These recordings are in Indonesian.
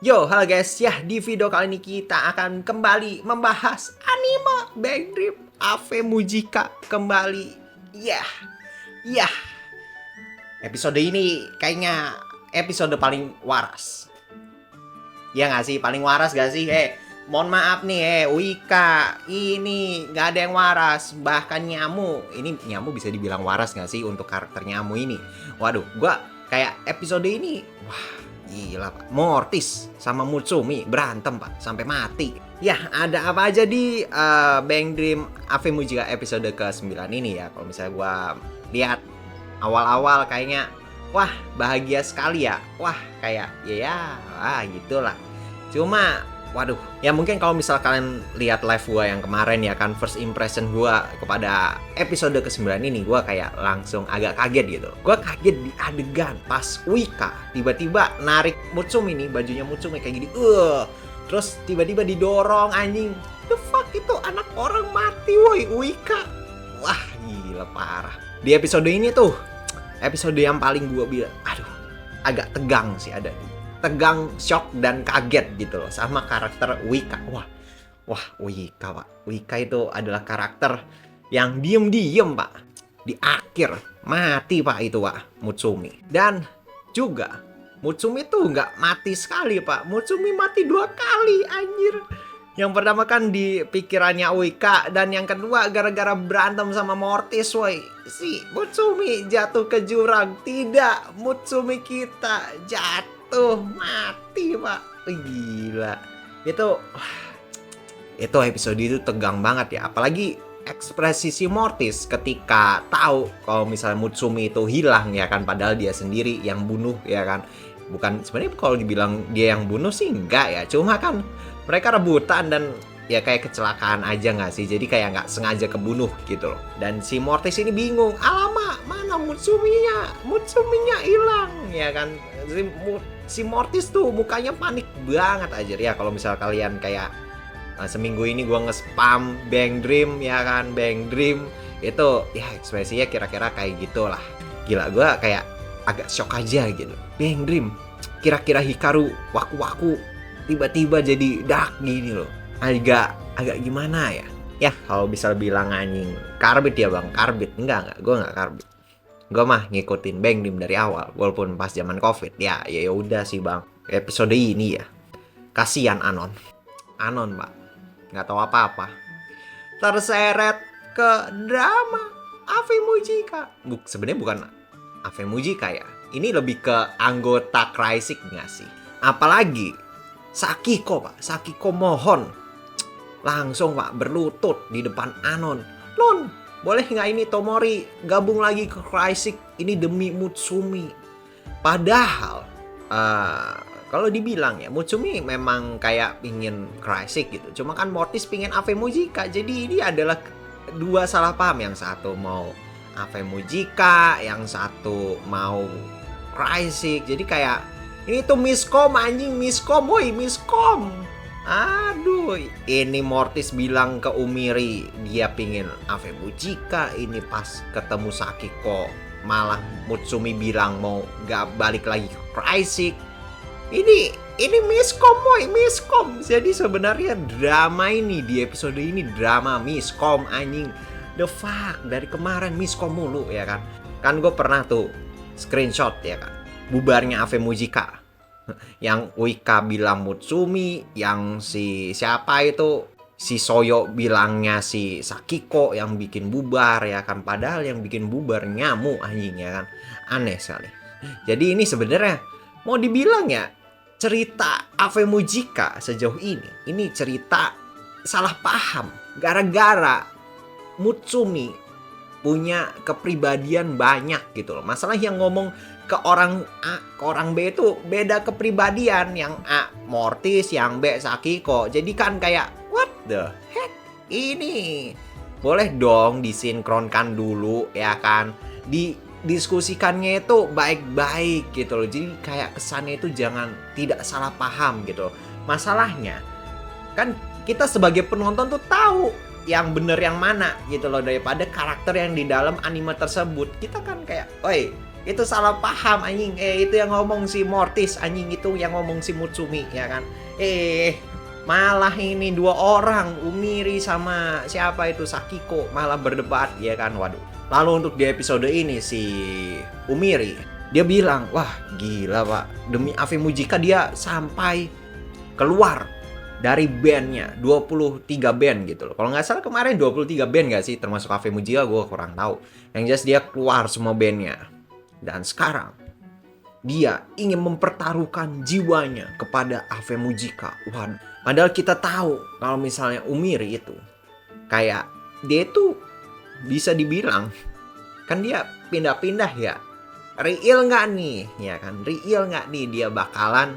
Yo, halo guys. Ya, di video kali ini kita akan kembali membahas anime Bang Dream Ave Mujika kembali. Ya, ya. Episode ini kayaknya episode paling waras. Ya nggak sih? Paling waras gak sih? Mohon maaf nih, Wika. Ini nggak ada yang waras. Bahkan Nyamu. Ini Nyamu bisa dibilang waras gak sih untuk karakter Nyamu ini? Waduh, gua kayak episode ini, wah, gila pak. Mortis sama Mutsumi berantem pak sampai mati. Ya ada apa aja di Bang Dream Ave Mujika episode ke-9 ini ya. Kalau misalnya gua lihat awal-awal kayaknya wah bahagia sekali ya. Wah kayak gitulah. Cuma waduh, ya mungkin kalau misal kalian lihat live gua yang kemarin ya kan, first impression gua kepada episode ke-9 ini, gua kayak langsung agak kaget gitu. Gua kaget di adegan pas Wika tiba-tiba narik Mutsumi nih, bajunya Mutsumi kayak gini. Terus tiba-tiba didorong anjing. The fuck, itu anak orang mati woi, Wika. Wah, gila parah. Di episode ini tuh, episode yang paling gua bilang, aduh, agak tegang sih ada. Tegang, shock, dan kaget gitu loh sama karakter Wika. Wah Wika pak. Wika itu adalah karakter yang diem-diem pak. Di akhir mati pak itu pak Mutsumi. Dan juga Mutsumi tuh nggak mati sekali pak. Mutsumi mati 2 kali anjir. Yang pertama kan di pikirannya Wika, dan yang kedua gara-gara berantem sama Mortis woi. Si Mutsumi jatuh ke jurang. Tidak, Mutsumi kita jatuh mati pak. Gila. Itu episode itu tegang banget ya. Apalagi ekspresi si Mortis ketika tahu kalau misalnya Mutsumi itu hilang ya kan, padahal dia sendiri yang bunuh ya kan. Bukan, sebenarnya kalau dibilang dia yang bunuh sih enggak ya. Cuma kan mereka rebutan dan ya kayak kecelakaan aja nggak sih. Jadi kayak nggak sengaja kebunuh gitu loh. Dan si Mortis ini bingung. Alamak, mana Mutsuminya? Mutsuminya hilang ya kan. Si Mortis tuh mukanya panik banget aja ya. Kalau misal kalian kayak seminggu ini gue nge-spam Bang Dream ya kan. Bang Dream itu ya ekspresinya kira-kira kayak gitulah. Gila, gue kayak agak shock aja gitu. Bang Dream, kira-kira Hikaru waku-waku tiba-tiba jadi dark gini loh. Agak gimana ya? Ya kalau bisa bilang anjing karbit ya bang, karbit. Enggak, gue nggak karbit. Gue mah ngikutin Bang Dream dari awal, walaupun pas zaman COVID. Ya udah sih bang. Episode ini ya, kasihan Anon pak, nggak tahu apa-apa. Terseret ke drama Ave Mujika. Sebenarnya bukan Ave Mujika ya. Ini lebih ke anggota Crysic nggak sih? Apalagi Sakiko pak. Sakiko mohon langsung pak berlutut di depan Anon. Non, boleh nggak ini Tomori gabung lagi ke Crysic? Ini demi Mutsumi. Padahal kalau dibilang ya Mutsumi memang kayak pingin Crysic gitu. Cuma kan Mortis pingin Ave Mujika. Jadi ini adalah dua salah paham. Yang satu mau Ave Mujika, yang satu mau Crysic. Jadi kayak ini tuh miskom anjing, miskom woi, miskom. Aduh, ini Mortis bilang ke Umiri dia pingin Ave Mujika. Ini pas ketemu Sakiko malah Mutsumi bilang mau gak balik lagi ke Crysic. Ini miskom boy, miskom. Jadi sebenarnya drama ini di episode ini drama miskom anjing. The fuck, dari kemarin miskom mulu ya kan. Kan gue pernah tuh screenshot ya kan, bubarnya Ave Mujika. Yang Wika bilang Mutsumi, yang si siapa itu, si Soyo bilangnya si Sakiko yang bikin bubar ya kan. Padahal yang bikin bubar Nyamu anjing ya kan. Aneh sekali. Jadi ini sebenarnya mau dibilang ya, cerita Ave Mujika sejauh ini cerita salah paham. Gara-gara Mutsumi punya kepribadian banyak gitu loh. Masalah yang ngomong ke orang A, ke orang B itu beda kepribadian. Yang A Mortis, yang B Sakiko. Jadi kan kayak what the heck? Ini boleh dong disinkronkan dulu ya kan. Diskusikannya itu baik-baik gitu loh. Jadi kayak kesannya itu jangan tidak salah paham gitu loh. Masalahnya kan kita sebagai penonton tuh tahu yang bener yang mana gitu loh, daripada karakter yang di dalam anime tersebut. Kita kan kayak, oi, Itu salah paham anjing. Itu yang ngomong si Mortis anjing, itu yang ngomong si Mutsumi ya kan. Malah ini dua orang, Umiri sama siapa itu Sakiko malah berdebat ya kan. Waduh. Lalu untuk di episode ini si Umiri dia bilang, "Wah, gila, Pak. Demi Ave Mujika dia sampai keluar dari bandnya 23 band gitu loh. Kalau nggak salah kemarin 23 band nggak sih termasuk Ave Mujika, gue kurang tahu. Yang jelas dia keluar semua bandnya. Dan sekarang dia ingin mempertaruhkan jiwanya kepada Ave Mujika. Waduh. Padahal kita tahu kalau misalnya Umiri itu kayak dia itu bisa dibilang kan dia pindah-pindah ya. Real nggak nih? Ya kan, real nggak nih dia bakalan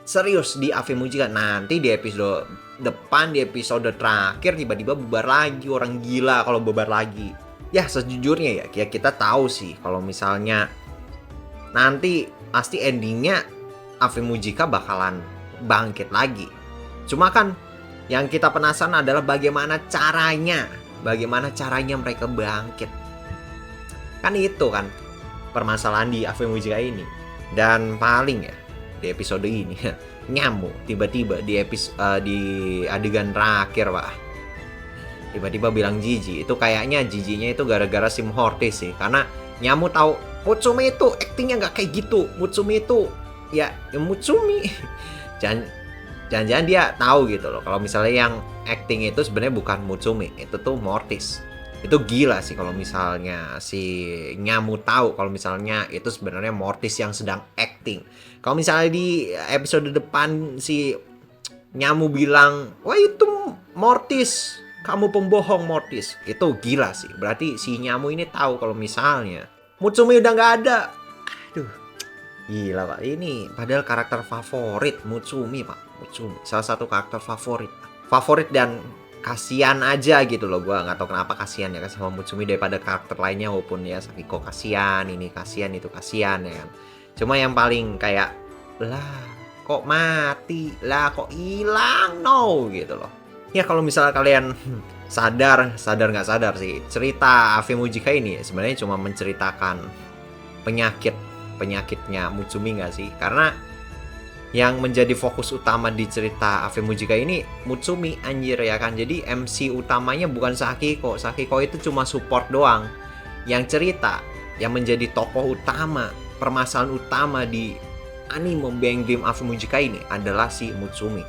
serius di Ave Mujika? Nanti di episode depan, di episode terakhir tiba-tiba bubar lagi. Orang gila kalau bubar lagi. Ya sejujurnya ya kita tahu sih kalau misalnya nanti pasti endingnya Ave Mujika bakalan bangkit lagi. Cuma kan yang kita penasaran adalah bagaimana caranya mereka bangkit. Kan itu kan permasalahan di Ave Mujika ini. Dan paling ya di episode ini nyamuk tiba-tiba di adegan terakhir, Pak. Tiba-tiba bilang jijik. Itu kayaknya jijinya itu gara-gara si Mortis sih. Karena nyamuk tahu Mutsumi itu actingnya nggak kayak gitu. Mutsumi itu ya Mutsumi. Jangan-jangan dia tahu gitu loh. Kalau misalnya yang acting itu sebenarnya bukan Mutsumi, itu tuh Mortis. Itu gila sih kalau misalnya si Nyamu tahu kalau misalnya itu sebenarnya Mortis yang sedang acting. Kalau misalnya di episode depan si Nyamu bilang, "Wah itu Mortis, kamu pembohong Mortis." Itu gila sih. Berarti si Nyamu ini tahu kalau misalnya Mutsumi udah nggak ada. Aduh, gila, Pak. Ini padahal karakter favorit Mutsumi, Pak. Mutsumi, salah satu karakter favorit dan kasihan aja gitu loh. Gue nggak tahu kenapa kasihan ya kan sama Mutsumi daripada karakter lainnya, walaupun ya Sakiko kasihan, ini kasihan, itu kasihan ya kan. Cuma yang paling kayak lah kok mati, lah kok hilang no gitu loh. Ya kalau misalnya kalian sadar nggak sadar sih, cerita Ave Mujika ini sebenarnya cuma menceritakan penyakitnya Mutsumi nggak sih? Karena yang menjadi fokus utama di cerita Ave Mujika ini Mutsumi anjir ya kan. Jadi MC utamanya bukan Sakiko. Sakiko itu cuma support doang. Yang cerita, yang menjadi tokoh utama, permasalahan utama di anime Bang Dream Ave Mujika ini adalah si Mutsumi.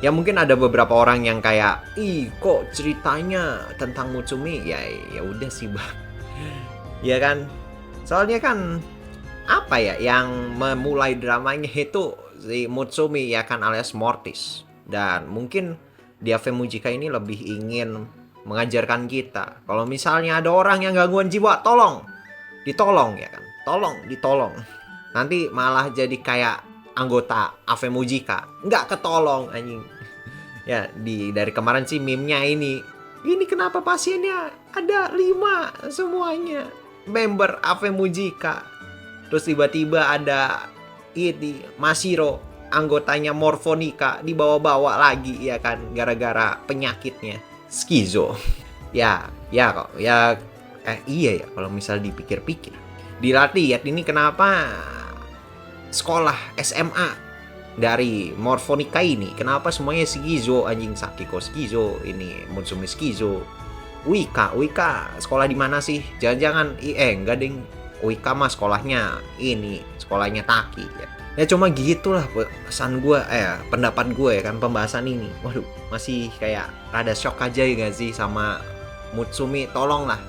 Ya mungkin ada beberapa orang yang kayak, "Ih, kok ceritanya tentang Mutsumi?" Ya udah sih, Bang. Ya kan? Soalnya kan apa ya yang memulai dramanya itu si Mutsumi ya kan, alias Mortis. Dan mungkin di Ave Mujika ini lebih ingin mengajarkan kita kalau misalnya ada orang yang gangguan jiwa, ditolong ya kan. Ditolong. Nanti malah jadi kayak anggota Ave Mujika, nggak ketolong anjing. Ya dari kemarin sih meme-nya ini kenapa pasiennya ada 5 semuanya member Ave Mujika. Terus tiba-tiba ada ini Mashiro, anggotanya Morphonica, dibawa-bawa lagi ya kan gara-gara penyakitnya skizo. Iya ya kalau misal dipikir-pikir. Dilihat ini kenapa sekolah SMA dari Morphonica ini kenapa semuanya skizo anjing. Sakiko skizo, ini Mutsumi skizo. Uika sekolah di mana sih? Jangan-jangan enggak ding. Uika mah sekolahnya Taki ya. Ya cuma gitulah pendapat gue ya kan pembahasan ini. Waduh, masih kayak rada shock aja ya gak sih sama Mutsumi. Tolonglah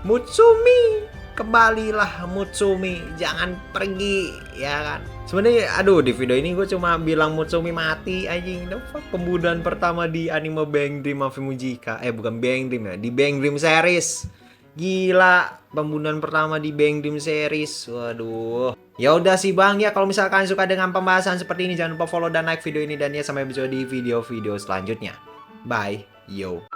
Mutsumi, kembalilah Mutsumi, jangan pergi ya kan. Sebenarnya di video ini gue cuma bilang Mutsumi mati anjing. Pembunuhan pertama di anime Bang Dream Ave Mujika. Bukan Bang Dream ya, di Bang Dream series. Gila, pembunuhan pertama di Bang Dream series. Waduh. Ya udah sih Bang ya, kalau misalkan suka dengan pembahasan seperti ini jangan lupa follow dan like video ini, dan ya sampai berjumpa di video-video selanjutnya. Bye. Yo.